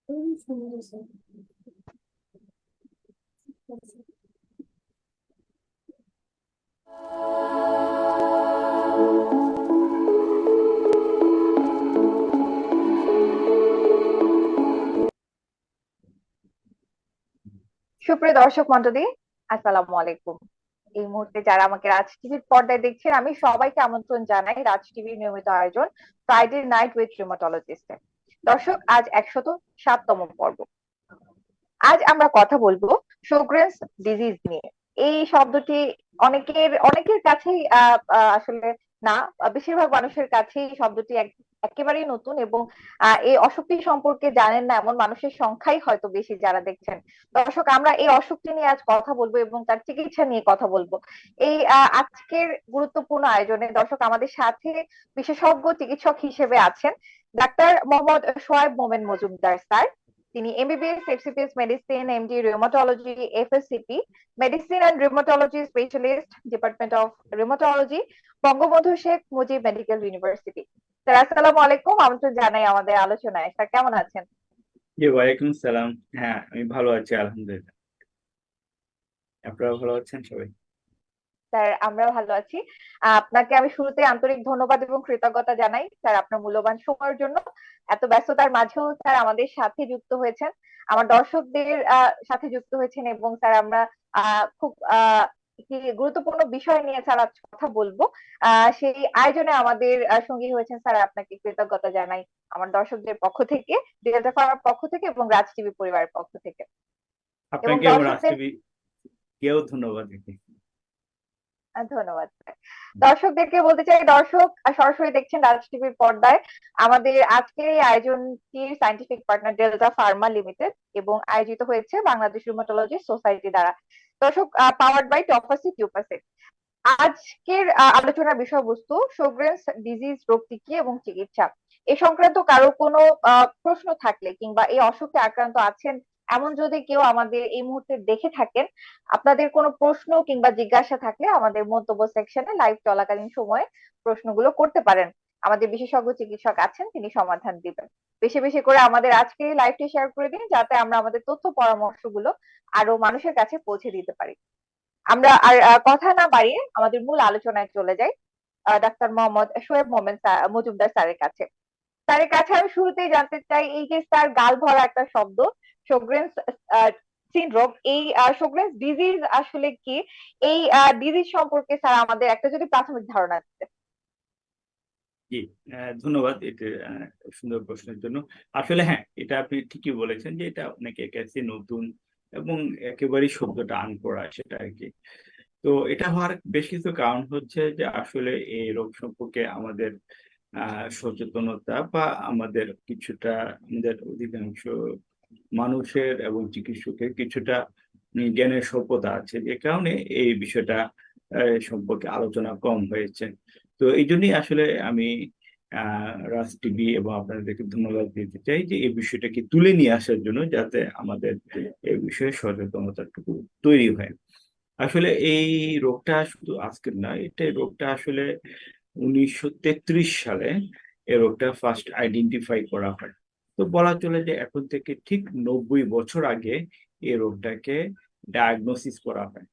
সুপ্রিয় দর্শক মন্ডলী, আসসালামু আলাইকুম। এই মুহূর্তে যারা আমাকে রাজ টিভির পর্দায় দেখছেন, আমি সবাইকে আমন্ত্রণ জানাই রাজ টিভির নিয়মিত আয়োজন ফ্রাইডে নাইট উইথ রিউমাটোলজিস্ট। দর্শক, আজ 107তম পর্ব। আজ আমরা কথা বলবো শোগ্রেনস ডিজিজ নিয়ে। এই শব্দটি অনেকের কাছেই আসলে না, বেশিরভাগ মানুষের কাছেই এই শব্দটি একেবারেই নতুন, এবং এই অসুখটি সম্পর্কে জানেন না এমন মানুষের সংখ্যাই হয়তো বেশি যারা দেখছেন। দর্শক, আমরা এই অসুখটি নিয়ে আজ কথা বলবো এবং তার চিকিৎসা নিয়ে কথা বলবো। এই আজকের গুরুত্বপূর্ণ আয়োজনে দর্শক আমাদের সাথে বিশেষজ্ঞ চিকিৎসক হিসেবে আছেন ডাক্তার মোহাম্মদ সোয়াইব মোমেন মজুমদার স্যার। তিনি MBBS, FCPS medicine, MD rheumatology, FSCP medicine and rheumatology specialist, department of rheumatology, Bangabandhu Sheikh Mujib medical university. Sir, আসসালামু আলাইকুম, আমন্ত্রণ জানাই আমাদের আলোচনায়। স্যার, কেমন আছেন? জি, ওয়ালাইকুম সালাম। হ্যাঁ, আমি ভালো আছি আলহামদুলিল্লাহ। আপনারা ভালো আছেন সবাই? স্যার, আমরা ভালো আছি। আপনাকে আমি শুরুতে আন্তরিক ধন্যবাদ এবং কৃতজ্ঞতা জানাই স্যার আপনার মূল্যবান সময়ের জন্য। এত ব্যস্ততার মাঝেও স্যার আমাদের সাথে যুক্ত হয়েছেন, আমার দর্শকদের সাথে যুক্ত হয়েছেন, এবং স্যার আমরা খুব একটি গুরুত্বপূর্ণ বিষয় নিয়ে স্যার আজ কথা বলবো। সেই আয়োজনে আমাদের সঙ্গী হয়েছেন স্যার, আপনাকে কৃতজ্ঞতা জানাই আমার দর্শকদের পক্ষ থেকে, ডিজিটাল ফার্মার পক্ষ থেকে এবং রাজ টিভি পরিবারের পক্ষ থেকে। এবং আপনাকে আমার দর্শকদের আজকে কেউ ধন্যবাদ দিতে। ধন্যবাদ স্যার। দর্শকদেরকে বলতে চাই, দর্শক সরাসরি দেখছেন রাজ টিভির পর্দায়। আমাদের আজকের এই আয়োজনটির scientific partner Delta Pharma limited এবং আয়োজিত হয়েছে বাংলাদেশ রুমাটোলজি সোসাইটি দ্বারা। দর্শক, পাওয়ার্ড বাই টপাসি টিউপাসেট। আজকের আলোচনার বিষয়বস্তু শোগ্রেনস ডিজিজ রোগটি কি এবং চিকিৎসা। এ সংক্রান্ত কারো কোনো প্রশ্ন থাকলে কিংবা এই অসুখে আক্রান্ত আছেন এমন যদি কেউ আমাদের এই মুহূর্তে দেখে থাকেন, আপনাদের কোনো প্রশ্ন কিংবা জিজ্ঞাসা থাকলে আমাদের মন্তব্য সেকশনে লাইভ চলাকালীন সময়ে প্রশ্নগুলো করতে পারেন। আমাদের বিশেষজ্ঞ চিকিৎসক আছেন, তিনি সমাধান দিবেন। বেশি বেশি করে আমাদের আজকে লাইভটি শেয়ার করে দিন, যাতে আমরা আমাদের তথ্য পরামর্শগুলো আরো মানুষের কাছে পৌঁছে দিতে পারি। আমরা আর কথা না বাড়িয়ে আমাদের মূল আলোচনায় চলে যাই। ডাক্তার মোহাম্মদ শোয়েব মোমেন মজুমদার স্যারের কাছে আমি শুরুতেই জানতে চাই, এই যে স্যার গাল ভরা একটা শব্দ শোগ্রেনস সিনড্রোম, এই শোগ্রেনস ডিজিজ আসলে কি? এই ডিজিজ সম্পর্কে স্যার আমাদের একটা যদি প্রাথমিক ধারণা দিতেন। জি, ধন্যবাদ এটা সুন্দর প্রশ্নের জন্য। আসলে হ্যাঁ, এটা আপনি ঠিকই বলেছেন যে এটা অনেকের কাছে নতুন এবং একেবারেই শব্দটা আনপড়া সেটা আর কি। তো এটা হওয়ার বেশ কিছু কারণ হচ্ছে যে আসলে এই রোগ সম্পর্কে আমাদের সচেতনতা বা আমাদের অধিকাংশ মানুষের এবং চিকিৎসকের কিছুটা জ্ঞানের স্বল্পতা আছে, যে কারণে এই বিষয়টা সম্পর্কে আলোচনা কম হয়েছে। তো এই জন্যই আসলে আমি রাজ টিভি এবং আপনাদেরকে ধন্যবাদ দিতে চাই যে এই বিষয়টাকে তুলে নিয়ে আসার জন্য, যাতে আমাদের এই বিষয়ে সচেতনতাটুকু তৈরি হয়। আসলে এই রোগটা শুধু আজকের না, এই রোগটা আসলে 1933 সালে এই রোগটা ফার্স্ট আইডেন্টিফাই করা হয়। তো বলা চলে যে এখন থেকে ঠিক 90 বছর আগে এই রোগটাকে ডায়াগনোসিস করা হয়।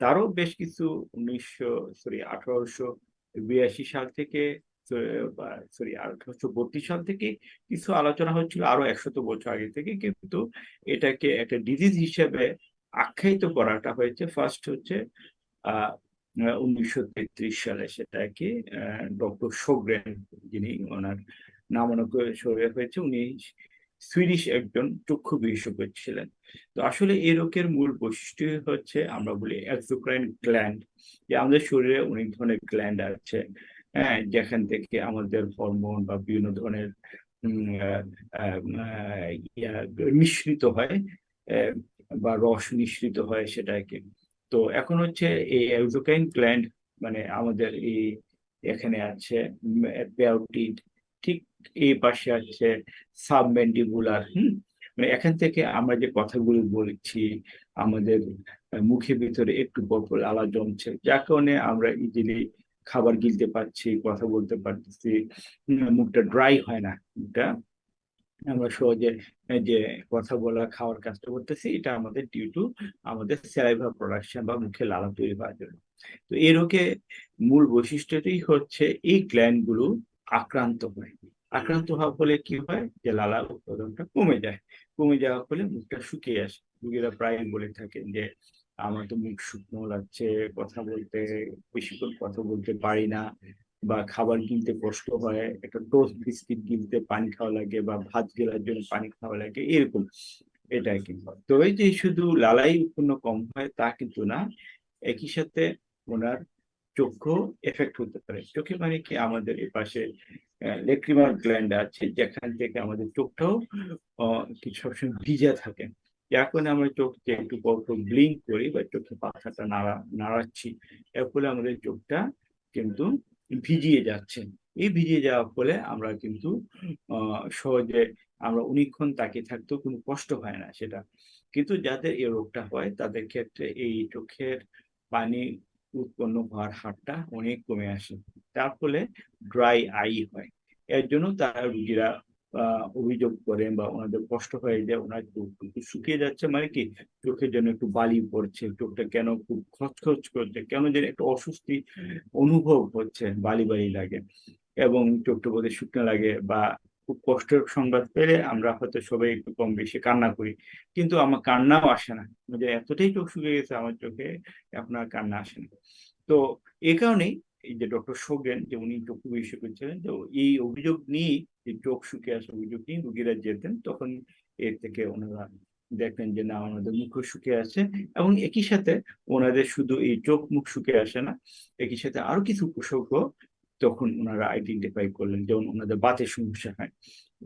তারও বেশ কিছু 1882 সাল থেকে, সরি 1832 সাল থেকে কিছু আলোচনা হচ্ছিল আরো 100 বছর আগে থেকে, কিন্তু এটাকে একটা ডিজিজ হিসেবে আখ্যায়িত করাটা হয়েছে ফার্স্ট হচ্ছে 1933 সালে। সেটাকে ডক্টর শোগ্রেন, যিনি ওনার নামানুসারে হয়েছে, উনি সুইডিশ একজন চক্ষু বিশেষজ্ঞ ছিলেন। তো আসলে এই রোগের মূল বৈশিষ্ট্য হচ্ছে আমরা বলি এক্সোক্রাইন গ্ল্যান্ড, যে আমাদের শরীরে অনেক ধরনের গ্ল্যান্ড আছে, হ্যাঁ, যেখান থেকে আমাদের হরমোন বা বিভিন্ন ধরনের নিঃসৃত হয়, আহ, বা রস নিঃসৃত হয় সেটাকে। তো এখন হচ্ছে এই এক্সোক্রাইন গ্ল্যান্ড মানে আমাদের এই এখানে আছে প্যারোটিড, ঠিক এই পাশে আছে সাবমেন্ডিবুলার। মানে এখান থেকে আমরা যে কথাগুলো বলছি, আমাদের মুখের ভিতরে একটু পর পর লালা জমছে, যার কারণে আমরা ইজিলি খাবার গিলতে পারছি, কথা বলতে পারতেছি, মুখটা ড্রাই হয় না, মুখটা আমরা সহজে যে কথা বলা খাওয়ার কাজটা করতেছি, এটা আমাদের ডিউ টু আমাদের স্যালাইভা প্রোডাকশন বা মুখে লালা তৈরি হওয়ার জন্য। তো এই রোগে মূল বৈশিষ্ট্যটাই হচ্ছে এই গ্ল্যান্ড গুলো আক্রান্ত হয়। আক্রান্ত হওয়ার ফলে কি হয়, যে লালা উৎপাদনটা কমে যায়। কমে যাওয়ার ফলে মুখটা শুকিয়ে আসে। রোগীরা প্রায় বলে থাকেন যে আমার তো মুখ শুকনো লাগছে, কথা বলতে বেশিক্ষণ কথা বলতে পারি না, বা খাবার গিলতে কষ্ট হয়, একটা টোস্ট বিস্কিট গিলতে পানি খাওয়া লাগে, বা ভাত গেলার জন্য পানি খাওয়া লাগে, এরকম। এটা কিন্তু, তো এই যে শুধু লালাই উৎপন্ন কম হয় তা কিন্তু না, একই সাথে ওনার চোখও এফেক্ট হতে পারে। চোখে মানে কি, আমাদের এই পাশে লেক্রিমাল গ্ল্যান্ড আছে, যেখান থেকে আমাদের চোখটাও কিছু সবসময় ভিজা থাকে। যার কারণে আমরা চোখকে একটু পর পর ব্লিঙ্ক করি বা চোখে পাখাটা নাড়াচ্ছি, এর ফলে আমাদের চোখটা কিন্তু ভিজিয়ে যাচ্ছে। এই ভিজিয়ে যাওয়ার ফলে আমরা কিন্তু সহজে আমরা অনেকক্ষণ তাকিয়ে থাকতেও কোনো কষ্ট হয় না সেটা। কিন্তু যাদের এই রোগটা হয় তাদের ক্ষেত্রে এই চোখের পানি উৎপন্ন হওয়ার হারটা অনেক কমে আসে। তার ফলে ড্রাই আই হয়। এর জন্য তারা রুগীরা অভিযোগ করেন বা ওনাদের কষ্ট হয় যে ওনার চোখ একটু শুকিয়ে যাচ্ছে, মানে কি চোখের জন্য একটু বালি পড়ছে, চোখটা কেন খুব খচখচ করছে, কেন যেন একটু অস্বস্তি অনুভব হচ্ছে, বালি বালি লাগে, এবং চোখটা বোধহয় শুকনো লাগে, বা খুব কষ্টের সংবাদ পেলে আমরা হয়তো সবাই একটু কম বেশি কান্না করি। কিন্তু আমার কান্নাও আসে না, যে এতটাই চোখ শুকিয়ে গেছে আমার চোখে, আপনার কান্না আসে না। তো এই কারণেই এই যে ডক্টর সোগেন, যে উনি চোখ চিকিৎসা করছিলেন, তো এই অভিযোগ নিয়ে, যে চোখ শুকিয়ে আসা অভিযোগ নিয়ে রুগীরা যেতেন, তখন এর থেকে ওনারা দেখেন যে না, আমাদের মুখ শুকিয়ে আসে। এবং একই সাথে ওনাদের শুধু এই চোখ মুখ শুকিয়ে আসে না, একই সাথে আরো কিছু উপসর্গ তখন ওনারা আইডেন্টিফাই করলেন। যেমন ওনাদের বাতের সমস্যা হয়,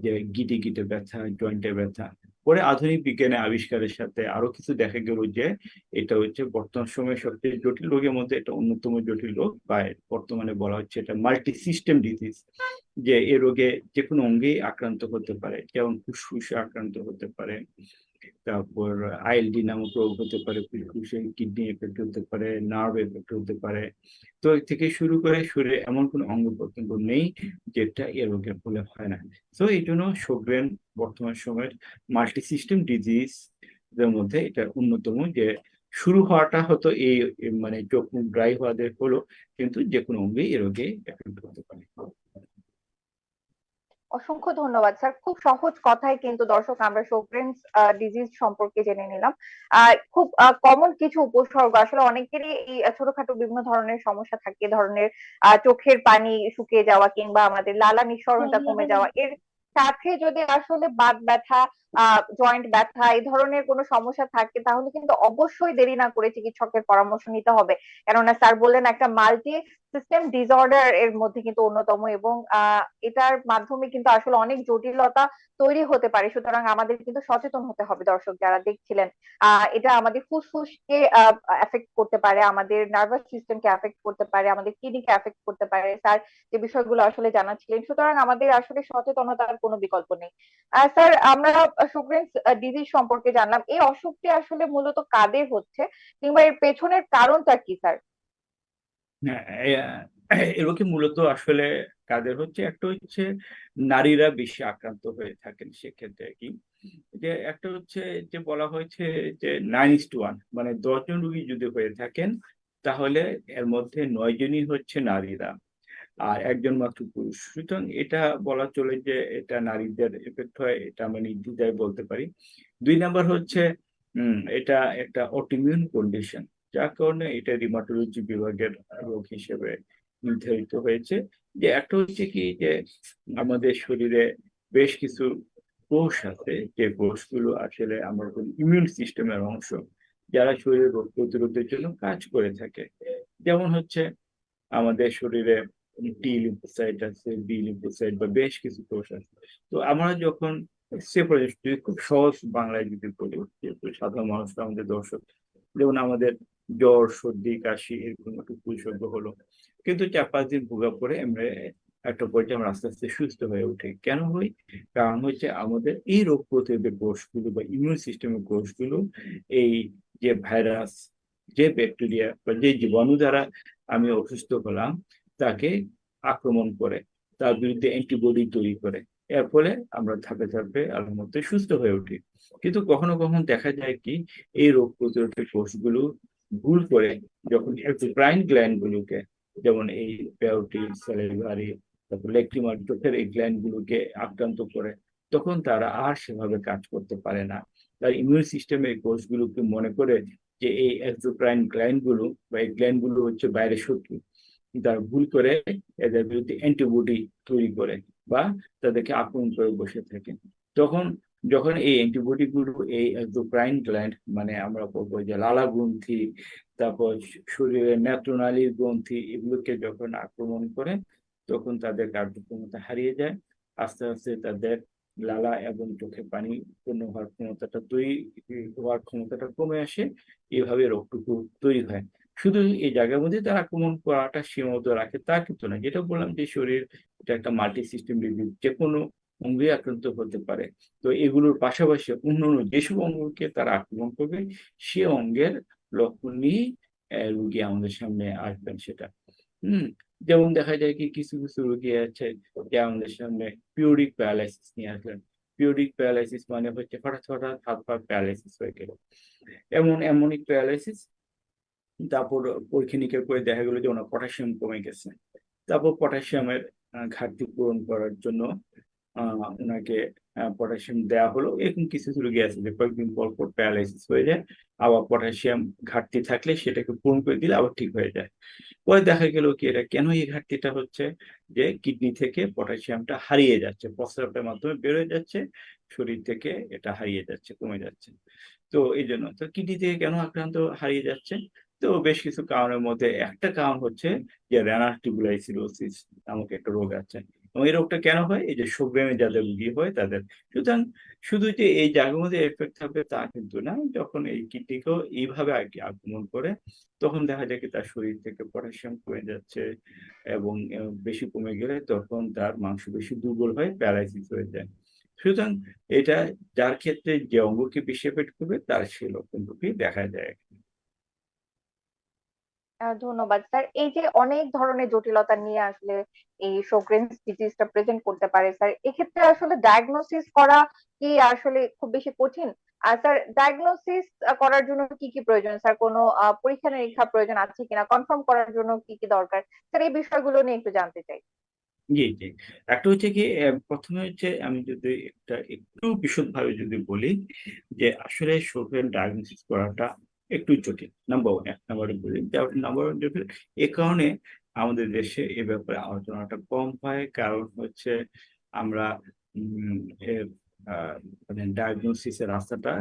যে গিটে গিটে ব্যথা, জয়েন্টে ব্যথা। পরে আধুনিক বিজ্ঞানের আবিষ্কারের সাথে আরো কিছু দেখা গেল যে এটা হচ্ছে বর্তমান সময়ে সবচেয়ে জটিল রোগের মধ্যে এটা অন্যতম জটিল রোগ, বা বর্তমানে বলা হচ্ছে এটা মাল্টি সিস্টেম ডিজিজ। যে এ রোগে যে কোনো অঙ্গেই আক্রান্ত হতে পারে, যেমন ফুসফুসে আক্রান্ত হতে পারে, তারপর আইএলডি নামক রোগ হতে পারে, ফুসফুসে কিডনি এফেক্ট হতে পারে, নার্ভ এফেক্ট হতে পারে। তো এর থেকে শুরু করে শরীরে এমন কোনো অঙ্গ প্রত্যঙ্গ নেই যেটা এ রোগের ফলে হয় না। তো এই জন্য শোগরেন বর্তমান সময়ের মাল্টি সিস্টেম ডিজিজ এর মধ্যে এটা অন্যতম, যে শুরু হওয়াটা হতো মানে চোখ মুখ ড্রাই হওয়াদের হলো, কিন্তু যে কোনো অঙ্গে এ রোগে এফেক্ট হতে পারে। অসংখ্য ধন্যবাদ স্যার, খুব সহজ কথায় কিন্তু দর্শক আমরা শোগ্রেনস ডিজিজ সম্পর্কে জেনে নিলাম। খুব কমন কিছু উপসর্গ, আসলে অনেকেরই এই ছোটখাটো বিভিন্ন ধরনের সমস্যা থাকে, এ ধরনের চোখের পানি শুকিয়ে যাওয়া কিংবা আমাদের লালা নিঃসরণটা কমে যাওয়া, এর সাথে যদি আসলে বাত ব্যথা, জয়েন্ট ব্যথা এই ধরনের কোনো সমস্যা থাকে, তাহলে কিন্তু অবশ্যই দেরি না করে চিকিৎসকের পরামর্শ নিতে হবে। কেননা স্যার বললেন একটা মাল্টি সিস্টেম ডিসঅর্ডার এর মধ্যে কিন্তু অন্যতম, এবং এটার মাধ্যমে কিন্তু আসলে অনেক জটিলতা তৈরি হতে পারে। সুতরাং আমাদের কিন্তু সচেতন হতে হবে, দর্শক যারা দেখছিলেন। এটা আমাদের ফুসফুসকে এফেক্ট করতে পারে, আমাদের নার্ভাস সিস্টেমকে এফেক্ট করতে পারে, আমাদের কিডনিকে এফেক্ট করতে পারে। স্যার যে বিষয়গুলো আসলে জানাচ্ছিলেন, সুতরাং আমাদের আসলে সচেতনতার কোনো বিকল্প নেই। স্যার, আমরা শুক্রেন্স ডিজিজ সম্পর্কে জানলাম, এই অসুখটি আসলে মূলত কাদের হচ্ছে কিংবা এর পেছনের কারণটা কি স্যার? হ্যাঁ, এরকম মূলত আসলে কাদের হচ্ছে, একটা হচ্ছে নারীরা বেশি আক্রান্ত হয়ে থাকেন সেক্ষেত্রে কি, যে একটা হচ্ছে যে বলা হয়েছে যে 9:1, মানে 10 জন রুগী যদি হয়ে থাকেন তাহলে এর মধ্যে 9 জনই হচ্ছে নারীরা, আর একজন মাত্র পুরুষ। সুতরাং এটা বলা চলে যে এটা নারীদের এফেক্ট হয়, এটা আমি নির্দ্বিধায় বলতে পারি। 2 নাম্বার হচ্ছে এটা একটা অটোইমিউন কন্ডিশন, যার কারণে এটা রিমাটোলজি বিভাগের রোগ হিসেবে নির্ধারিত হয়েছে। যে একটা হচ্ছে কি, যে আমাদের শরীরে বেশ কিছু কোষ আছে, যে কোষগুলো আসলে আমাদের ইমিউন সিস্টেমের অংশ, যারা শরীরের রোগ প্রতিরোধের জন্য কাজ করে থাকে। যেমন হচ্ছে আমাদের শরীরে টি লিম্ফোসাইট আছে, বি লিম্ফোসাইট, বা বেশ কিছু কোষ আছে। তো আমরা যখন যদি খুব সহজ বাংলায় যদি বলি, যেহেতু সাধারণ মানুষ আমাদের দর্শক, যেমন আমাদের জ্বর সর্দি কাশি এরকম একটু উপসর্গ হলো, কিন্তু 4-5 দিন ভোগার পরে আমরা একটা পর্যায়ে আমরা আস্তে আস্তে সুস্থ হয়ে উঠি। কেন হই? কারণ হচ্ছে আমাদের এই রোগ প্রতিরোধের কোষগুলো বা ইমিউন সিস্টেমের কোষগুলো এই যে ভাইরাস, যে ব্যাকটেরিয়া বা যে জীবাণু দ্বারা আমি অসুস্থ হলাম তাকে আক্রমণ করে, তার বিরুদ্ধে অ্যান্টিবডি তৈরি করে। এর ফলে আমরা ধাপে ধাপে আল্লাহর মধ্যে সুস্থ হয়ে উঠি। কিন্তু কখনো কখনো দেখা যায় কি, এই রোগ প্রতিরোধক কোষগুলো ভুল করে যখন এক্সোক্রাইন গ্ল্যান্ড গুলোকে, যেমন এই পেউটিক, স্যালিভারি, তারপর লেক্রিমার, চোখের এই গ্ল্যান্ড গুলোকে আক্রান্ত করে, তখন তারা আর সেভাবে কাজ করতে পারে না। তার ইমিউন সিস্টেমের কোষগুলোকে মনে করে যে এই এক্সোক্রাইন গ্ল্যান্ড গুলো বা এই গ্ল্যান্ড গুলো হচ্ছে বাইরের শত্রু, তারা ভুল করে এদের বিরুদ্ধে অ্যান্টিবডি তৈরি করে বা তাদেরকে আক্রমণ করে বসে থাকে। তখন যখন এই অ্যান্টিবডি গুলো এই এক্সোক্রাইন গ্ল্যান্ড, মানে আমরা বলবো যে লালা গ্রন্থি, তারপর শরীরের নেত্রনালীর গ্রন্থি, এগুলোকে যখন আক্রমণ করে, তখন তাদের কার্যক্ষমতা হারিয়ে যায়। আস্তে আস্তে তাদের লালা এবং চোখে পানি উৎপন্ন হওয়ার ক্ষমতাটা কমে আসে। এভাবে রোগটুকু তৈরি হয়। শুধু এই জায়গার মধ্যে তার আক্রমণ করাটা সীমাবদ্ধ রাখে তা কিন্তু না, যেটা বললাম যে শরীর এটা একটা মাল্টি সিস্টেম ডিজিজ, যে কোনো অঙ্গে আক্রান্ত হতে পারে। তো এগুলোর পাশাপাশি অন্যান্য যেসব অঙ্গকে তারা আক্রমণ করবে, সে অঙ্গের লক্ষণ নিয়ে রুগী আমাদের সামনে আসবেন সেটা। হম যেমন দেখা যায় কি, কিছু কিছু রোগী আছে যে আমাদের সামনে পিউরিক প্যারালাইসিস নিয়ে আসলেন। পিউরিক প্যারালাইসিস মানে হচ্ছে হঠাৎ হঠাৎ হাত পা প্যারালাইসিস হয়ে গেল, এমনই প্যারালাইসিস। তারপর পরীক্ষা নিরীক্ষা করে দেখা গেলো যে ওনার পটাশিয়াম কমে গেছে। তারপর পটাশিয়ামের ঘাটতি পূরণ করার জন্য ওনাকে পটাশিয়াম দেওয়া হলো। এরকম কিছু রোগী আছে যে কয়েকদিন পর পর প্যারালাইসিস হয়ে যায়, আবার পটাশিয়াম ঘাটতি থাকলে সেটাকে পূরণ করে দিলে আবার ঠিক হয়ে যায়। পরে দেখা গেল কি, এটা কেন এই ঘাটতিটা হচ্ছে, যে কিডনি থেকে পটাশিয়ামটা হারিয়ে যাচ্ছে, প্রস্রাবের মাধ্যমে বেরোয় যাচ্ছে, শরীর থেকে এটা হারিয়ে যাচ্ছে, কমে যাচ্ছে। তো এই জন্য তো কিডনি থেকে কেন আক্রান্ত হারিয়ে যাচ্ছে, তো বেশ কিছু কারণের মধ্যে একটা কারণ হচ্ছে যে রেনাল টিউবুলার সিরোসিস নামক একটা রোগ আছে। এবং এই রোগটা কেন হয়, এই যে শোগ্রেনে যাদের রোগী হয় তাদের। সুতরাং শুধু যে এই জায়গার মধ্যে এফেক্ট থাকবে তা কিন্তু না, যখন এই কিডনিকেও এইভাবে আর কি আক্রমণ করে, তখন দেখা যায় কি তার শরীর থেকে পটাশিয়াম কমে যাচ্ছে, এবং বেশি কমে গেলে তখন তার মাংসপেশি দুর্বল হয়ে প্যারালাইসিস হয়ে যায়। সুতরাং এটা যার ক্ষেত্রে যে অঙ্গকে বেশি এফেক্ট করবে তার সেই লক্ষণগুলি দেখা যায়। ধন্যবাদ স্যার। এই যে অনেক ধরনের জটিলতা নিয়ে আসলে এই শোগ্রেনস ডিজিজটা প্রেজেন্ট করতে পারে স্যার, এক্ষেত্রে আসলে ডায়াগনোসিস করা কি আসলে খুব বেশি কঠিন? আর স্যার, ডায়াগনোসিস করার জন্য কি কি প্রয়োজন স্যার? কোনো পরীক্ষা নিরীক্ষা প্রয়োজন আছে কিনা, কনফার্ম করার জন্য কি কি দরকার স্যার? এই বিষয়গুলো নিয়ে একটু জানতে চাই। জি জি। একটা হচ্ছে কি, প্রথমে হচ্ছে আমি যদি একটা একটু বিশদভাবে যদি বলি, যে আসলে শোকের ডায়াগনোসিস করাটা একটু জটিল। নাম্বার ওয়ান, এক নম্বরে বলি, নাম্বার ওয়ান জটিল এ কারণে আমাদের দেশে এ ব্যাপারে আলোচনাটা কম হয়। কারণ হচ্ছে আমরা উম, এর আহ, মানে ডায়াগনোসিসের রাস্তাটা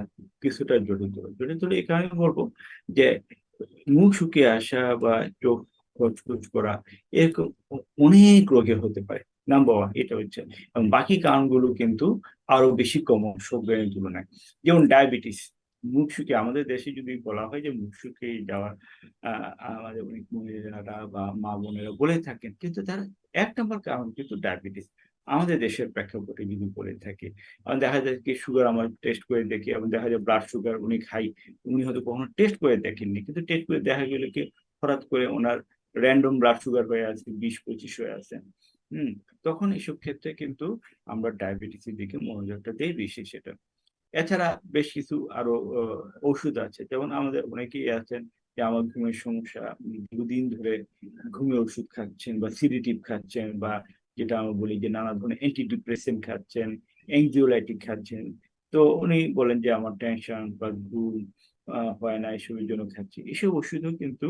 কিছুটা জটিল জটিল এই কারণে বলবো যে মুখ শুকিয়ে আসা বা চোখ খচখচ করা, এরকম অনেক রোগে হতে পারে। নাম্বার ওয়ান এটা হচ্ছে। এবং বাকি কারণগুলো কিন্তু আরো বেশি কমন সব ব্রেনের তুলনায়। যেমন ডায়াবেটিস, মুখ শুকিয়ে, আমাদের দেশে যদি বলা হয় যে মুখ শুকিয়ে যাওয়ার, আমাদের অনেক মহিলারা বা মা বোনেরা বলে থাকেন, কিন্তু তার এক নম্বর কারণ কিন্তু ডায়াবেটিস। আমাদের দেশের প্রেক্ষাপটে যদি বলে থাকে, কারণ দেখা যায় কি, সুগার আমার টেস্ট করে দেখি, এবং দেখা যায় ব্লাড সুগার উনি খাই, উনি হয়তো কখনো টেস্ট করে দেখেননি, কিন্তু টেস্ট করে দেখা গেল কি হঠাৎ করে ওনার র্যান্ডম ব্লাড সুগার হয়ে আছে 20-25 হয়ে আছে। হম তখন এসব ক্ষেত্রে কিন্তু আমরা ডায়াবেটিসের দিকে মনোযোগটা দিই বেশি সেটা। এছাড়া বেশ কিছু আরো ওষুধ আছে, যেমন আমাদের অনেকেই আছেন যে আমার ঘুমের সমস্যা, দুদিন ধরে ঘুমের ওষুধ খাচ্ছেন বা সিডেটিভ খাচ্ছেন, বা যেটা আমরা বলি যে নানা ধরনের অ্যান্টি ডিপ্রেসেন্ট খাচ্ছেন, এনজিওলাইটিক খাচ্ছেন। তো উনি বলেন যে আমার টেনশন বা ঘুম হয় না, এসবের জন্য খাচ্ছি। এসব ওষুধও কিন্তু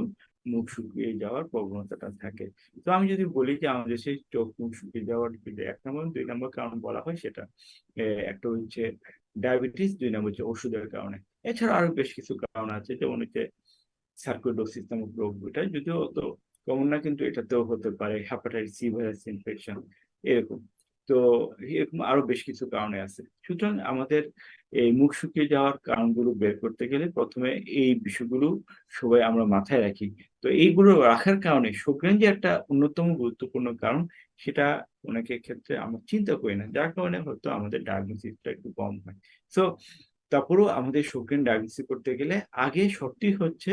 মুখ শুকিয়ে যাওয়ার প্রবণতাটা থাকে। তো আমি যদি বলি যে আমাদের সেই চোখ মুখ শুকিয়ে যাওয়ার যদি এক নম্বর দুই নম্বর কারণ বলা হয়, সেটা একটা হচ্ছে ডায়াবেটিস, দুই নম্বর হচ্ছে ওষুধের কারণে। এছাড়া আরো বেশ কিছু কারণ আছে, যেমন হচ্ছে সার্কোইডোসিস নামক রোগ, এটা যদিও অত কমন না, কিন্তু এটাতেও হতে পারে হেপাটাইটিস সি ভাইরাস ইনফেকশন, এরকম। তো এরকম আরো বেশ কিছু কারণে আছে। সুতরাং আমাদের এই মুখ শুকিয়ে যাওয়ার কারণগুলো বের করতে গেলে প্রথমে এই বিষয়গুলো সবাই আমরা মাথায় রাখি। তো এইগুলো রাখার কারণে শুক্রাণ যে একটা অন্যতম গুরুত্বপূর্ণ কারণ, সেটা অনেকের ক্ষেত্রে আমরা চিন্তা করি না, যার কারণে হয়তো আমাদের ডায়াগনোসিসটা একটু কম হয়। সো তারপরেও আমাদের শৌখিন ডায়াগনোসিস করতে গেলে আগে সত্যি হচ্ছে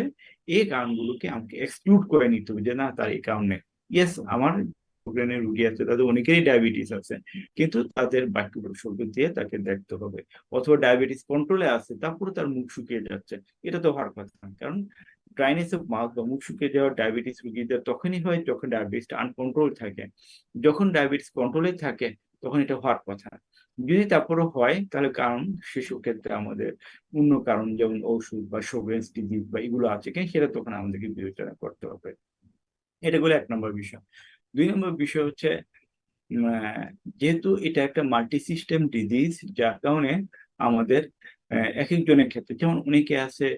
এই কারণগুলোকে আমাকে এক্সক্লুড করে নিতে হবে, যে না তার এই কারণে। ইয়েস, আমার শোগরেনের রুগী আছে তাদের অনেকেরই ডায়াবেটিস আছে, কিন্তু তাদের বাকি ওষুধ দিয়ে তাকে দেখতে হবে। অথবা ডায়াবেটিস কন্ট্রোলে আছে তারপরে তার মুখ শুকিয়ে যাচ্ছে, এটা তো হওয়ার কথা না। কারণ ড্রাইনেস অফ মাউথ বা মুখ শুকিয়ে যাওয়া ডায়াবেটিস রুগীদের তখনই হয় যখন ডায়াবেটিসটা আনকন্ট্রোল থাকে। যখন ডায়াবেটিস কন্ট্রোলে থাকে তখন এটা হওয়ার কথা না। যদি তারপরে হয় তাহলে কারণ সেসব ক্ষেত্রে আমাদের অন্য কারণ যেমন ওষুধ বা শোগরেন্স ডিজিজ বা এগুলো আছে কিনা সেটা তখন আমাদেরকে বিবেচনা করতে হবে। এটা হলো 1 নম্বর বিষয়। 2 নম্বর বিষয় হচ্ছে আহ, যেহেতু এটা একটা মাল্টি সিস্টেম ডিজিজ, যার কারণে আমাদের এক একজনের ক্ষেত্রে যেমন অনেকে আছে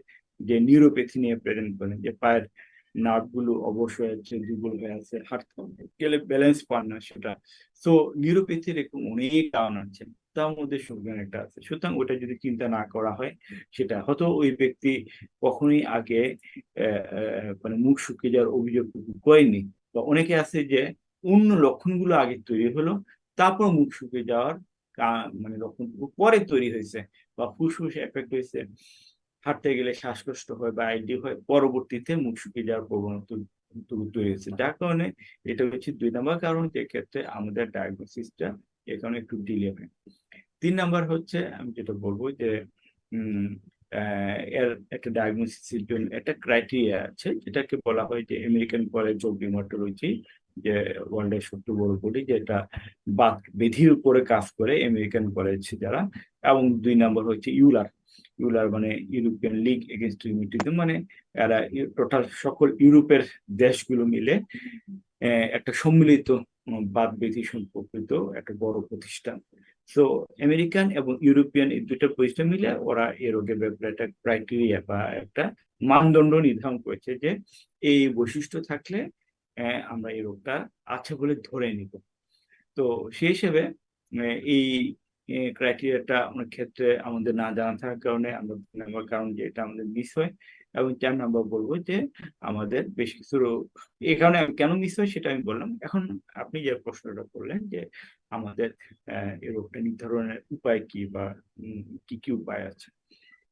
যে নিউরোপ্যাথি নিয়ে প্রেজেন্ট করেন, যে পায়ের নার্ভ গুলো অবশ হয়ে আছে, দুর্বল হয়ে আছে, হাঁটতে গেলে ব্যালেন্স পান না সেটা। তো নিউরোপ্যাথির এরকম অনেক কারণ আছে, তার মধ্যে সুগার একটা আছে। সুতরাং ওটা যদি চিন্তা না করা হয়, সেটা হয়তো ওই ব্যক্তি কখনোই আগে মানে মুখ শুকিয়ে যাওয়ার অভিযোগ করেনি, বা অনেকে আছে যে অন্য লক্ষণগুলো আগে তৈরি হলো, তারপর মুখ শুকিয়ে যাওয়ার মানে লক্ষণগুলো পরে তৈরি হয়েছে, বা ফুসফুস এফেক্ট হয়েছে, হাঁটতে গেলে শ্বাসকষ্ট হয় বা আইডি হয়, পরবর্তীতে মুখ শুকিয়ে যাওয়ার প্রবণতা তৈরি হয়েছে। যার কারণে এটা হচ্ছে 2 নম্বর কারণ, যে ক্ষেত্রে আমাদের ডায়াগনোসিসটা এখানে একটু ডিলে হয়। 3 নম্বর হচ্ছে আমি যেটা বলবো যে উম এর একটা ডায়াগনোসিসের জন্য একটা ক্রাইটেরিয়া আছে, যেটাকে বলা হয় যে আমেরিকান কলেজ অফ রিউমাটোলজি, যে ওয়ার্ল্ডের সবচেয়ে বড় বডি, যেটা বাত ব্যাধির উপরে কাজ করে আমেরিকান কলেজ যারা। এবং 2 নম্বর হচ্ছে ইউলার। ইউলার মানে ইউরোপিয়ান লিগ এগেনস্ট রিউমেটিজম, মানে এরা টোটাল সকল ইউরোপের দেশগুলো মিলে একটা সম্মিলিত বাত ব্যাধি সম্পর্কিত একটা বড় প্রতিষ্ঠান। তো আমেরিকান এবং ইউরোপিয়ান এই দুটো প্রতিষ্ঠান মিলে ওরা এই রোগের ব্যাপারে একটা ক্রাইটেরিয়া বা একটা মানদণ্ড নির্ধারণ করেছে, যে এই বৈশিষ্ট্য থাকলে আমরা এই রোগটা আছে বলে ধরে নিব। তো সেই হিসেবে এই ক্রাইটেরিয়াটা অনেক ক্ষেত্রে আমাদের না জানা থাকার কারণে আমরা 2 নম্বর কারণ যে এটা আমাদের মিস হয়। এবং 4 নম্বর বলবো যে আমাদের বেশ কিছু এই কারণে কেন মিস হয় সেটা আমি বললাম। এখন আপনি যে প্রশ্নটা করলেন যে আমাদের এই রোগটা নির্ধারণের উপায় কি, বা কি কি উপায় আছে।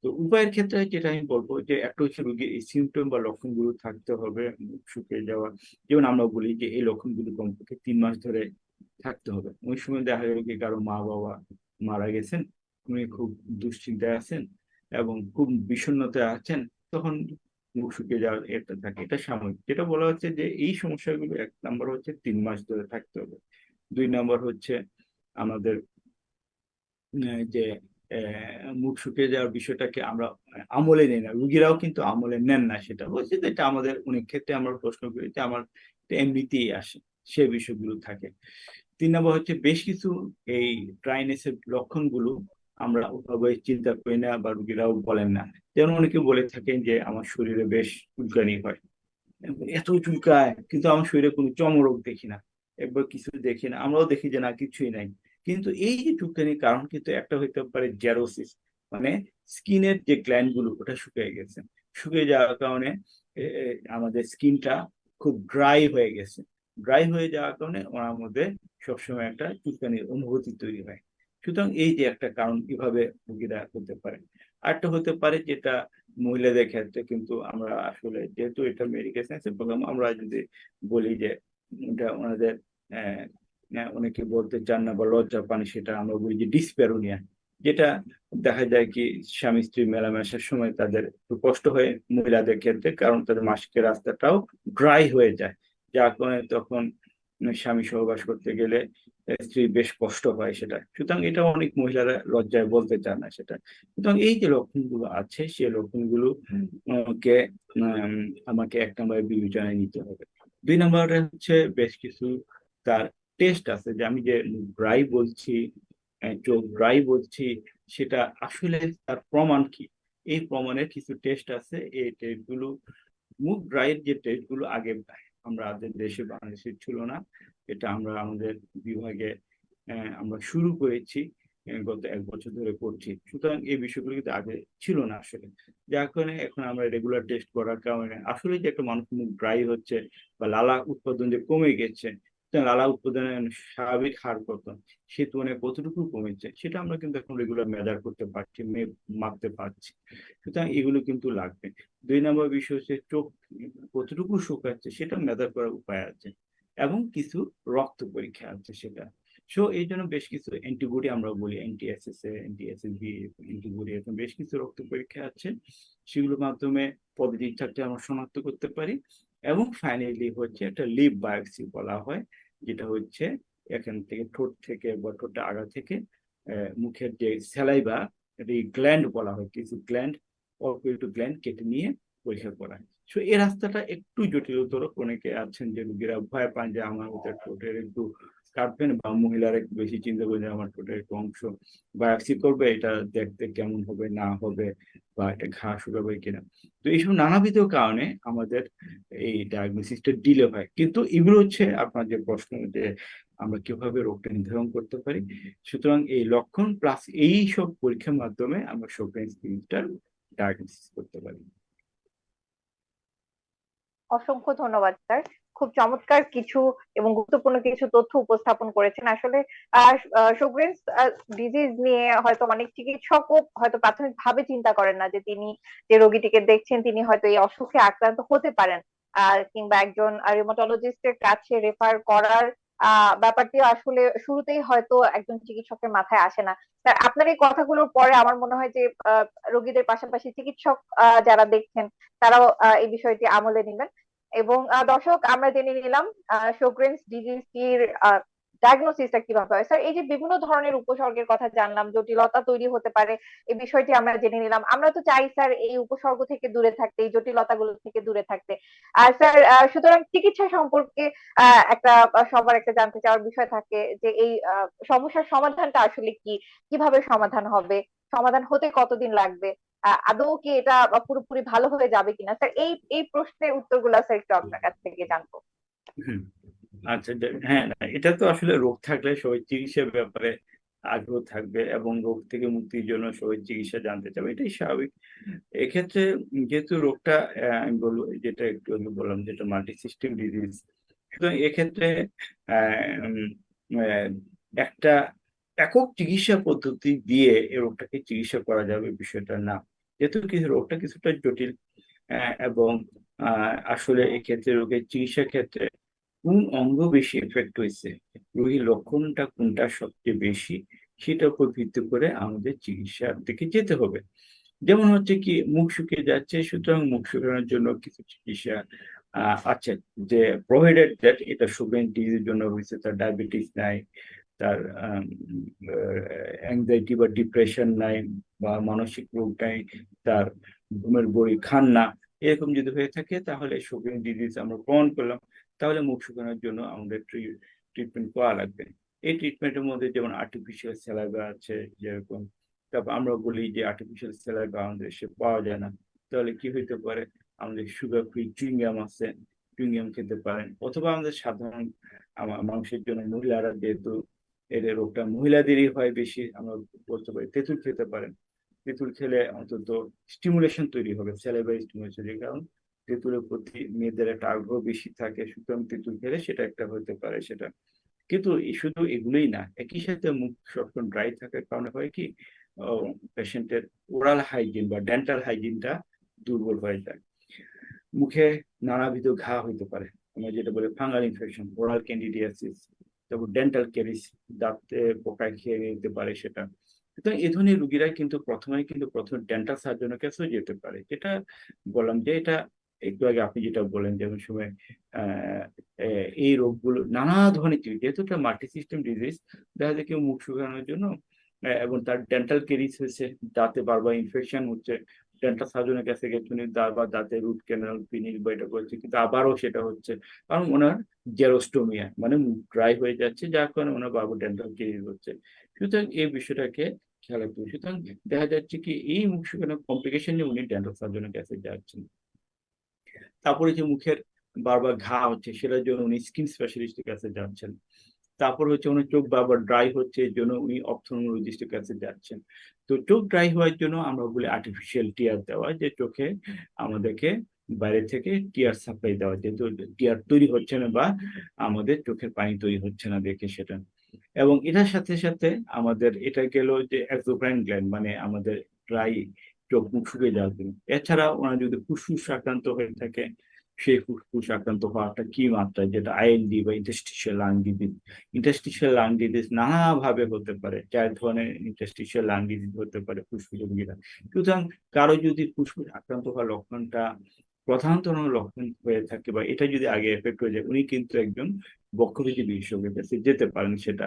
তো উপায়ের ক্ষেত্রে যেটা আমি বলবো যে একটা হচ্ছে রোগীর এই সিমটম বা লক্ষণগুলো থাকতে হবে, মুখ শুকিয়ে যাওয়া, যেমন আমরা বলি যে এই লক্ষণগুলো কমপক্ষে 3 মাস ধরে থাকতে হবে। ওই সময় দেখা যাবে কি কারো মা বাবা মারা গেছেন, উনি খুব দুশ্চিন্তায় আছেন এবং খুব বিষণ্ণতায় আছেন, তখন মুখ শুকিয়ে যাওয়ার এটা থাকে, এটা সাময়িক। যেটা বলা হচ্ছে যে এই সমস্যাগুলো 1 নম্বর হচ্ছে 3 মাস ধরে থাকতে হবে। 2 নম্বর হচ্ছে আমাদের যে মুখ শুকিয়ে যাওয়ার বিষয়টাকে আমরা আমলে নেই না, রুগীরাও কিন্তু আমলে নেন না। সেটা বলছে যে এটা আমাদের অনেক ক্ষেত্রে আমরা প্রশ্ন করি যে আমার এটা এমনিতেই আসে, সে বিষয়গুলো থাকে। 3 নম্বর হচ্ছে বেশ কিছু এই ড্রাইনেসের লক্ষণগুলো আমরা ওভাবে চিন্তা করি না বা রুগীরাও বলেন না। যেমন অনেকে বলে থাকেন যে আমার শরীরে বেশ চুলকানি হয়, এত চুলকায় কিন্তু আমার শরীরে কোনো চর্মরোগ দেখি না, একবার কিছু দেখি না, আমরাও দেখি যে না কিছুই নাই। কিন্তু এই যে চুলকানির কারণ কিন্তু একটা হইতে পারে জেরোসিস, মানে স্কিনের যে গ্ল্যান্ড গুলো ওটা শুকিয়ে গেছে। শুকিয়ে যাওয়ার কারণে আমাদের স্কিনটা খুব ড্রাই হয়ে গেছে। ড্রাই হয়ে যাওয়ার কারণে ওনার মধ্যে সবসময় একটা চুলকানির অনুভূতি তৈরি হয়। সুতরাং এই যে একটা কারণ কিভাবে রোগীরা হতে পারে। আরেকটা হতে পারে যেটা মহিলাদের ক্ষেত্রে, কিন্তু আমরা আসলে যেহেতু এটা মেডিকেল সায়েন্সের প্রোগ্রাম, আমরা যদি বলি যে এটা ওনাদের আহ, অনেকে বলতে চান না বা লজ্জা পান, সেটা আমরা বলি যে ডিসপ্যারোনিয়া। যেটা দেখা যায় কি স্বামী স্ত্রী মেলামেশার সময় তাদের একটু কষ্ট হয় মহিলাদের ক্ষেত্রে, কারণ তাদের মাসিকের রাস্তাটাও ড্রাই হয়ে যায়, যার কারণে তখন স্বামী সহবাস করতে গেলে স্ত্রী বেশ কষ্ট হয় সেটা। সুতরাং এটা অনেক মহিলারা লজ্জায় বলতে চান না সেটা। সুতরাং এই যে লক্ষণগুলো আছে সেই লক্ষণগুলো কে আমাকে 1 নম্বরে বিবেচনায় নিতে হবে। 2 নম্বরে হচ্ছে বেশ কিছু তার টেস্ট আছে, যে আমি যে ড্রাই বলছি, চোখ ড্রাই বলছি, সেটা আসলে তার প্রমাণ কি, এই প্রমাণের কিছু টেস্ট আছে। এই টেস্ট গুলো, মুখ ড্রাইয়ের যে টেস্ট গুলো আগে আমাদের দেশে বাংলাদেশে ছিল না, এটা আমরা আমাদের বিভাগে আমরা শুরু করেছি, গত 1 বছর ধরে করছি। সুতরাং এই বিষয়গুলো কিন্তু আগে ছিল না আসলে, যার কারণে এখন আমরা রেগুলার টেস্ট করার কারণে আসলে যে একটা মানুষ মুখ ড্রাই হচ্ছে বা লালা উৎপাদন যে কমে গেছে, লালা উৎপাদনের স্বাভাবিক হার কত, সে তুলনায় কতটুকু কমেছে, সেটা আমরা কিন্তু এখন রেগুলার মেজার করতে পারছি, মাপতে পারছি। সুতরাং এগুলো কিন্তু লাগবে। 2 নম্বর বিষয় হচ্ছে চোখ কতটুকু শুকাচ্ছে, সেটা মেজার করার উপায় আছে। এবং কিছু রক্ত পরীক্ষা আছে সেটা। সো এই জন্য বেশ কিছু অ্যান্টিবডি আমরা বলি, এনটিএসএসএ, এনটিএসএসবি অ্যান্টিবডি, এরকম বেশ কিছু রক্ত পরীক্ষা আছে, সেগুলোর মাধ্যমে পজিটিভ থাকলে আমরা শনাক্ত করতে পারি। এবং ফাইনালি হচ্ছে একটা লিভ বায়োপসি বলা হয়, যেটা হচ্ছে এখান থেকে ঠোঁট থেকে বা ঠোঁটের আগা থেকে মুখের যে স্যালাইভা, এই গ্ল্যান্ড বলা হয়, কিছু গ্ল্যান্ড, অল্প একটু গ্ল্যান্ড কেটে নিয়ে পরীক্ষা করা হয়। সো এই রাস্তাটা একটু জটিলতর। অনেকে আছেন যে রোগীরা ভয় পান যে আমার মধ্যে ঠোঁটের একটু কাটবেন, বা মহিলারা একটু বেশি চিন্তা করে যে আমার ঠোঁটের একটু অংশ বায়োপসি করবে, এটা দেখতে কেমন হবে না হবে, বা এটা ঘা শুকাবে কিনা। তো এইসব নানাবিধ কারণে আমাদের এই ডায়াগনোসিসটা ডিলে হয়। কিন্তু এগুলো হচ্ছে আপনার যে প্রশ্ন, যে আমরা কিভাবে রোগটা নির্ধারণ করতে পারি, সুতরাং এই লক্ষণ প্লাস এই সব পরীক্ষার মাধ্যমে আমরা শোকের জিনিসটার ডায়াগনোসিস করতে পারি। অসংখ্য ধন্যবাদ স্যার, খুব চমৎকার কিছু এবং গুরুত্বপূর্ণ কিছু তথ্য উপস্থাপন করেছেন। আসলে শোগরেন্স ডিজিজ নিয়ে হয়তো অনেক চিকিৎসকও হয়তো প্রাথমিকভাবে চিন্তা করেন না যে তিনি যে রোগীটিকে দেখছেন তিনি হয়তো এই অসুখে আক্রান্ত হতে পারেন, কিংবা একজন রিউমাটোলজিস্টের কাছে রেফার করার ব্যাপারটি আসলে শুরুতেই হয়তো একজন চিকিৎসকের মাথায় আসে না। স্যার, আপনার এই কথাগুলোর পরে আমার মনে হয় যে রোগীদের পাশাপাশি চিকিৎসক যারা দেখছেন তারাও এই বিষয়টি আমলে নেবেন। এবং দর্শক, আমরা জেনে নিলাম শোগ্রেনস ডিজিজটির ডায়াগনোসিসটা কিভাবে হয়। স্যার, এই যে বিভিন্ন ধরনের উপসর্গের কথা জানলাম, জটিলতা তৈরি হতে পারে এই বিষয়টি আমরা জেনে নিলাম। আমরা তো চাই স্যার এই উপসর্গ থেকে দূরে থাকতে, এই জটিলতাগুলো থেকে দূরে থাকতে। আর স্যার, সুতরাং চিকিৎসা সম্পর্কে একটা সবার একটা জানতে চাওয়ার বিষয় থাকে যে এই সমস্যার সমাধানটা আসলে কি, কিভাবে সমাধান হবে, সমাধান হতে কতদিন লাগবে, আদৌ কি এটা পুরোপুরি ভালো হয়ে যাবে কিনা। স্যার, এই এই প্রশ্নের উত্তরগুলো স্যার একটু আপনার কাছ থেকে জানবো। হুম, আচ্ছা, হ্যাঁ, না, এটা তো আসলে রোগ থাকলে সবাই চিকিৎসার ব্যাপারে আগ্রহ থাকবে, এবং রোগ থেকে মুক্তির জন্য সবাই চিকিৎসা জানতে চাবে, এটাই স্বাভাবিক। এক্ষেত্রে যেহেতু রোগটা আমি বলবো, যেটা একটু আগে বললাম, যেটা মাল্টি সিস্টেম ডিজিজ, সুতরাং এক্ষেত্রে আহ, উম, আহ, একটা একক চিকিৎসা পদ্ধতি দিয়ে এই রোগটাকে চিকিৎসা করা যাবে বিষয়টা না, যেহেতু কিছু রোগটা কিছুটা জটিল। এবং আসলে এক্ষেত্রে রোগের চিকিৎসার ক্ষেত্রে কোন অঙ্গ বেশি এফেক্ট হয়েছে, রোগীর লক্ষণটা কোনটা সবচেয়ে বেশি, সেটার উপর ভিত্তি করে আমাদের চিকিৎসার দিকে যেতে হবে। যেমন হচ্ছে কি, মুখ শুকিয়ে যাচ্ছে, সুতরাং মুখ শুকানোর জন্য কিছু চিকিৎসা আছে, যে প্রোভাইডেড দ্যাট এটা সুগার ডিজিজের জন্য হয়েছে, তার ডায়াবেটিস নাই, তার অ্যাংজাইটি বা ডিপ্রেশন নাই, বা মানসিক রোগ নাই, তার ঘুমের বড়ি খান না, এরকম যদি হয়ে থাকে তাহলে সুগার ডিজিজ আমরা প্রমাণ করলাম, তাহলে মুখ শুকানোর জন্য আমাদের ট্রিটমেন্ট করা লাগবে। এই ট্রিটমেন্টের মধ্যে যেমন আর্টিফিশিয়াল স্যালাইভা আছে যেরকম, তারপর আমরা বলি যে আর্টিফিশিয়াল স্যালাইভা আমাদের দেশে পাওয়া যায় না, তাহলে কি হইতে পারে, আমাদের সুগার ফ্রি চুইংগাম আছে, চুইংগাম খেতে পারেন। অথবা আমাদের সাধারণ মানুষের জন্য, মহিলারা যেহেতু এদের রোগটা মহিলাদেরই হয় বেশি, আমরা বলতে পারি তেঁতুল খেতে পারেন। তেঁতুল খেলে অন্তত স্টিমুলেশন তৈরি হবে, স্যালাইভারি স্টিমুলেশন, যে কারণ তেঁতুলের প্রতি মেয়েদের একটা আগ্রহ বেশি থাকে, সুতরাং তেঁতুল খেলে সেটা একটা হতে পারে সেটা। কিন্তু শুধু এগুলোই না, একই সাথে মুখ সবসময় ড্রাই থাকার কারণে হয় কি, পেশেন্টের ওরাল হাইজিন বা ডেন্টাল হাইজিনটা দুর্বল হয়ে যায়। মুখে নানাবিধ ঘা হইতে পারে, আমরা যেটা বলি ফাঙ্গাল ইনফেকশন, ওরাল ক্যান্ডিডিয়াসিস, তারপর ডেন্টাল ক্যারিস, দাঁতে পোকায় খেয়ে নিতে পারে সেটা। সুতরাং এই ধরনের রুগীরা কিন্তু প্রথমে ডেন্টাল সার্জনের কাছেও যেতে পারে, যেটা বললাম যে এটা একটু আগে আপনি যেটা বলেন, যেমন সময় এই রোগগুলো নানা ধরনের যেহেতু একটা মাল্টি সিস্টেম ডিজিজ, দেখা যায় কেউ মুখ শুকানোর জন্য এবং তার ডেন্টাল ক্যারিস হয়েছে, দাঁতে বারবার ইনফেকশন হচ্ছে, ডেন্টাল সার্জনের কাছে গেছে, উনি বা দাঁতের রুট ক্যানাল ক্লিনিক বা এটা করছে, কিন্তু আবারও সেটা হচ্ছে, কারণ ওনার জেরোস্টোমিয়া মানে মুখ ড্রাই হয়ে যাচ্ছে, যার কারণে ওনার বারবার ডেন্টাল ক্যারিস হচ্ছে। সুতরাং এই বিষয়টাকে খেয়াল রাখতে হবে। সুতরাং দেখা যাচ্ছে কি, এই মুখ শুকানোর কমপ্লিকেশন নিয়ে উনি ডেন্টাল সার্জনের কাছে যাচ্ছেন। তারপরে যে মুখের বারবার ঘা হচ্ছে, সেটার জন্য উনি স্কিন স্পেশালিস্টের কাছে যাচ্ছেন। তারপর হচ্ছে উনি চোখ বারবার ড্রাই হচ্ছে, এর জন্য উনি অপথলমোলজিস্টের কাছে যাচ্ছেন। তো চোখ ড্রাই হওয়ার জন্য আমরা বলি আর্টিফিশিয়াল টিয়ার দেওয়া, যে চোখে আমাদেরকে বাইরে থেকে টিয়ার সাপ্লাই দেওয়া, যেহেতু টিয়ার তৈরি হচ্ছে না বা আমাদের চোখের পানি তৈরি হচ্ছে না দেখে সেটা। এবং এটার সাথে সাথে আমাদের এটা গেল যে এক্সোক্রাইন গ্ল্যান্ড, মানে আমাদের ড্রাই চোখ মুখ শুকিয়ে যাওয়ার জন্য। এছাড়া ওনার যদি ফুসফুস আক্রান্ত হয়ে থাকে, সেই ফুসফুস আক্রান্ত হওয়াটা কি মাত্রায়, যেটা আইএলডি বা interstitial lung disease. Interstitial lung disease নানাভাবে হতে পারে, 4 ধরনের ইন্টারস্টিশিয়াল লাং ডিজিজ হতে পারে ফুসফুস রোগীরা। সুতরাং কারো যদি ফুসফুস আক্রান্ত হওয়ার লক্ষণটা প্রধানতম লক্ষণ হয়ে থাকে বা এটা যদি আগে এফেক্ট হয়ে যায়, উনি কিন্তু একজন বক্ষব্যাধি বিশেষজ্ঞের কাছে যেতে পারেন সেটা।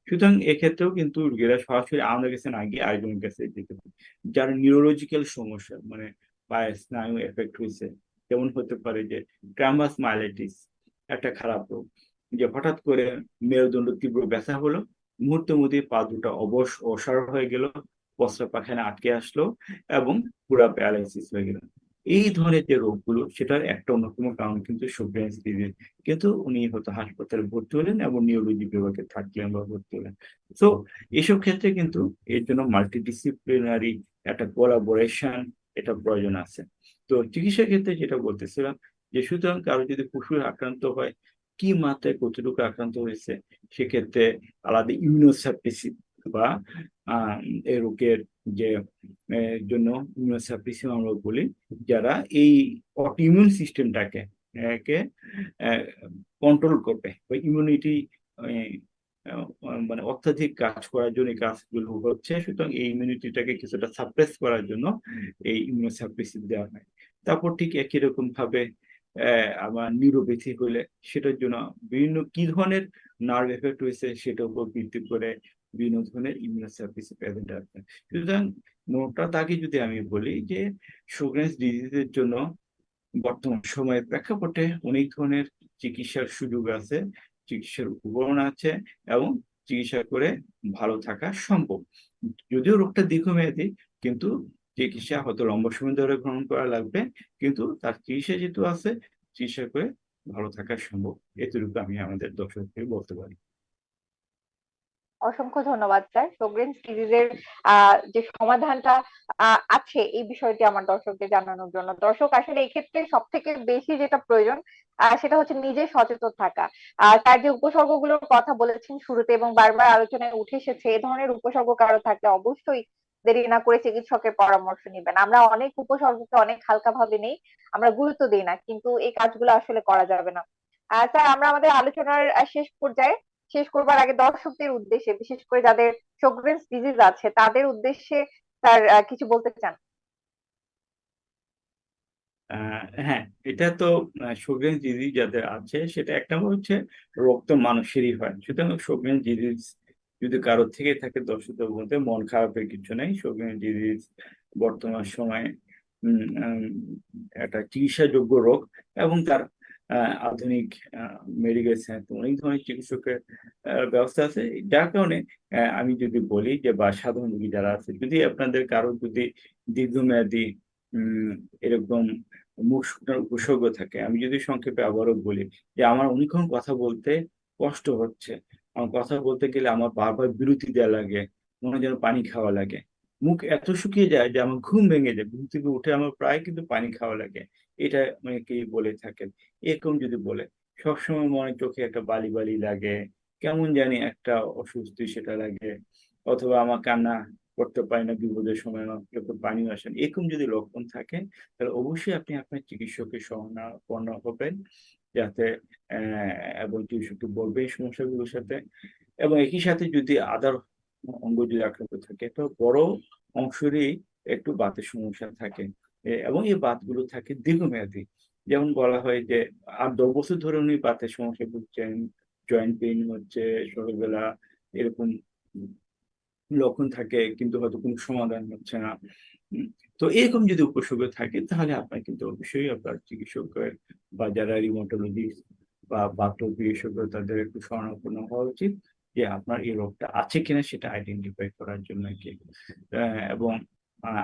সুতরাং এক্ষেত্রেও কিন্তু রোগীরা সরাসরি আমাদের কাছে না গিয়ে আরেকজনের কাছে যেতে পারে। যার নিউরোলজিক্যাল সমস্যা, মানে পায়ের স্নায়ু এফেক্ট হয়েছে, যেমন হতে পারে যে ট্রামাস মাইলেটিস, একটা খারাপ রোগ, যে হঠাৎ করে মেরুদণ্ড তীব্র ব্যথা হলো, মুহূর্তের মধ্যে পা দুটো অবশ অসাড় হয়ে গেল, প্রস্রাব পায়খানা আটকে আসলো এবং পুরা প্যারালাইসিস হয়ে গেল। এই ধরনের যে রোগগুলো, সেটার একটা অন্যতম কারণ কিন্তু শোগরেন্স ডিজিজ। কিন্তু উনি হয়তো হাসপাতালে ভর্তি হলেন এবং নিউরোলজি বিভাগে থাকলেন বা ভর্তি হলেন। তো এসব ক্ষেত্রে কিন্তু এর জন্য মাল্টিডিসিপ্লিনারি একটা কোলাবোরেশন, এটা প্রয়োজন আছে। তো চিকিৎসার ক্ষেত্রে যেটা বলতেছিলাম, যে সুতরাং কারো যদি ফুসফুস আক্রান্ত হয়, কি মাত্রায় কতটুকু আক্রান্ত হয়েছে, সেক্ষেত্রে আলাদা ইমিউনোসাপ্রেসিভ বা এই রোগের যে জন্য ইমিউনোসাপ্রেসিভ আমরা বলি, যারা এই অটোইমিউন সিস্টেমটাকে কে কন্ট্রোল করবে বা ইমিউনিটি মানে অত্যাধিক কাজ করার জন্য এই কাজগুলো হচ্ছে। সুতরাং এই ইমিউনিটিটাকে কিছুটা সাপ্রেস করার জন্য এই ইমিউনোসাপ্রেসিভ দেওয়া হয়। তারপর ঠিক একই রকম ভাবে আমার নিউরোপ্যাথি হলে সেটার জন্য বিভিন্ন কি ধরনের নার্ভ এফেক্ট হয়েছে সেটার উপর ভিত্তি করে বিভিন্ন ধরনের ইমিউনোসাপ্রেসিভ এজেন্ট আছে। সুতরাং মোটা দাগে যদি আমি বলি যে শোগরেন্স ডিজিজের জন্য বর্তমান সময়ের প্রেক্ষাপটে অনেক ধরনের চিকিৎসার সুযোগ আছে, চিকিৎসার উপকরণ আছে এবং চিকিৎসা করে ভালো থাকা সম্ভব। যদিও রোগটা দীর্ঘমেয়াদী, কিন্তু চিকিৎসা হয়তো লম্বা সময় ধরে গ্রহণ করা লাগবে, কিন্তু তার চিকিৎসা যেহেতু আছে, চিকিৎসা করে ভালো থাকা সম্ভব। এতটুকু আমি আমাদের দর্শককে বলতে পারি। অসংখ্য ধন্যবাদ স্যার। শোগরেন্স ডিজিজের যে সমাধানটা আছে এই বিষয়টি আমার দর্শকদের জানানোর জন্য। দর্শক আসলে এই ক্ষেত্রে সব থেকে বেশি যেটা প্রয়োজন সেটা হচ্ছে নিজে সচেতন থাকা। তার যে উপসর্গগুলোর কথা বলেছেন শুরুতে এবং বারবার আলোচনায় উঠে এসেছে, এ ধরনের উপসর্গ কারো থাকলে অবশ্যই দেরি না করে চিকিৎসকের পরামর্শ নিবেন। আমরা অনেক উপসর্গকে অনেক হালকা ভাবে নেই, আমরা গুরুত্ব দিই না, কিন্তু এই কাজগুলো আসলে করা যাবে না। স্যার, আমরা আমাদের আলোচনার শেষ পর্যায়ে, শেষ করবার আগে দর্শকদের উদ্দেশ্যে, বিশেষ করে যাদের শোগরেন্স ডিজিজ আছে তাদের উদ্দেশ্যে স্যার কিছু বলতে চান? হ্যাঁ, এটা তো শোগরেন্স ডিজিজ যাদের আছে, সেটা এক নম্বর হচ্ছে রোগ তো মানুষেরই হয়। সুতরাং শোগরেন্স ডিজিজ যদি কারোর থেকে থাকে, দর্শকদের বলতে মন খারাপের কিছু নেই। শোগরেন্স ডিজিজ বর্তমান সময়ে উম, একটা চিকিৎসাযোগ্য রোগ এবং তার আধুনিক মেডিকেল সায়েন্স অনেক ধরনের চিকিৎসকের ব্যবস্থা আছে। যার কারণে আমি যদি বলি যে, বা সাধারণ রোগী যারা আছে, যদি আপনাদের কারো যদি দীর্ঘমেয়াদী উম এরকম মুখ শুকনোর উপসর্গ থাকে, আমি যদি সংক্ষেপে আবারও বলি যে আমার অনেকক্ষণ কথা বলতে কষ্ট হচ্ছে, আমার কথা বলতে গেলে আমার বারবার বিরতি দেওয়া লাগে, মনে হয় যেন পানি খাওয়া লাগে, মুখ এত শুকিয়ে যায় যে আমার ঘুম ভেঙে যায়, ঘুম থেকে উঠে আমার প্রায় কিন্তু পানি খাওয়া লাগে, এটা অনেকেই বলে থাকেন। এরকম যদি বলে, সবসময় মনে চোখে একটা বালি বালি লাগে, কেমন জানি একটা অস্বস্তি সেটা লাগে, অথবা আমার কান্না করতে পারি না বিপদের সময়, আমার চোখে পানিও আসেন, এরকম যদি লক্ষণ থাকে, তাহলে অবশ্যই আপনি আপনার চিকিৎসকের শরণাপন্ন হবেন, যাতে এবং চিকিৎসককে বলবে এই সমস্যাগুলোর সাথে। এবং একই সাথে যদি আদার অঙ্গ যদি আক্রান্ত থাকে, তো বড় অংশেরই একটু বাতের সমস্যা থাকে, এবং এই বাতগুলো থাকে দীর্ঘমেয়াদী। যেমন বলা হয় যে 8-10 বছর ধরে উনি বাতের সমস্যা ভুগছেন, জয়েন্ট পেইন হচ্ছে ছোটবেলা, এরকম লক্ষণ থাকে, কিন্তু হয়তো কোনো সমাধান হচ্ছে না। উম, তো এরকম যদি উপসর্গ থাকে, তাহলে আপনার কিন্তু অবশ্যই আপনার চিকিৎসকের বা যারা রিউমাটোলজিস্ট বা বাত বিশেষজ্ঞ, তাদের একটু শরণাপন্ন হওয়া উচিত, যে আপনার এই রোগটা আছে কিনা সেটা আইডেন্টিফাই করার জন্য আর কি। এবং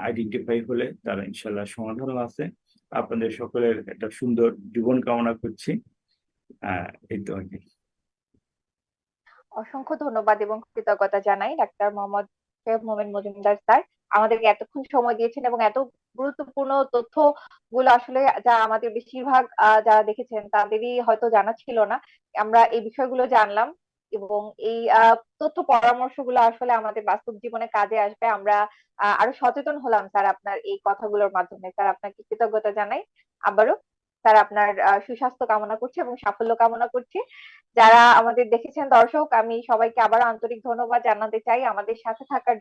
আইডেন্টিফাই হলে তারা ইনশাল্লাহ সমাধানও আছে। আপনাদের সকলের একটা সুন্দর জীবন কামনা করছি। এই তো আর কি। অসংখ্য ধন্যবাদ এবং কৃতজ্ঞতা জানাই ডাক্তার মোহাম্মদ সৈয়দ মোমেন মজুমদার স্যার, আমাদেরকে এতক্ষণ সময় দিয়েছেন এবং এত গুরুত্বপূর্ণ তথ্য গুলো আসলে যা আমাদের বেশিরভাগ যারা দেখেছেন তাদেরই হয়তো জানা ছিল না। আমরা এই বিষয়গুলো জানলাম এবং এই তথ্য পরামর্শগুলো আসলে আমাদের বাস্তব জীবনে কাজে আসবে। আমরা আরো সচেতন হলাম স্যার আপনার এই কথাগুলোর মাধ্যমে। স্যার, আপনাকে কৃতজ্ঞতা জানাই আবারও। স্যার আপনার সুস্বাস্থ্য কামনা করছি এবং সাফল্য কামনা করছি। যারা আমাদের দেখেছেন দর্শক, আমি সবাইকে আবার আন্তরিক ধন্যবাদ জানাতে চাই আমাদের সাথে থাকার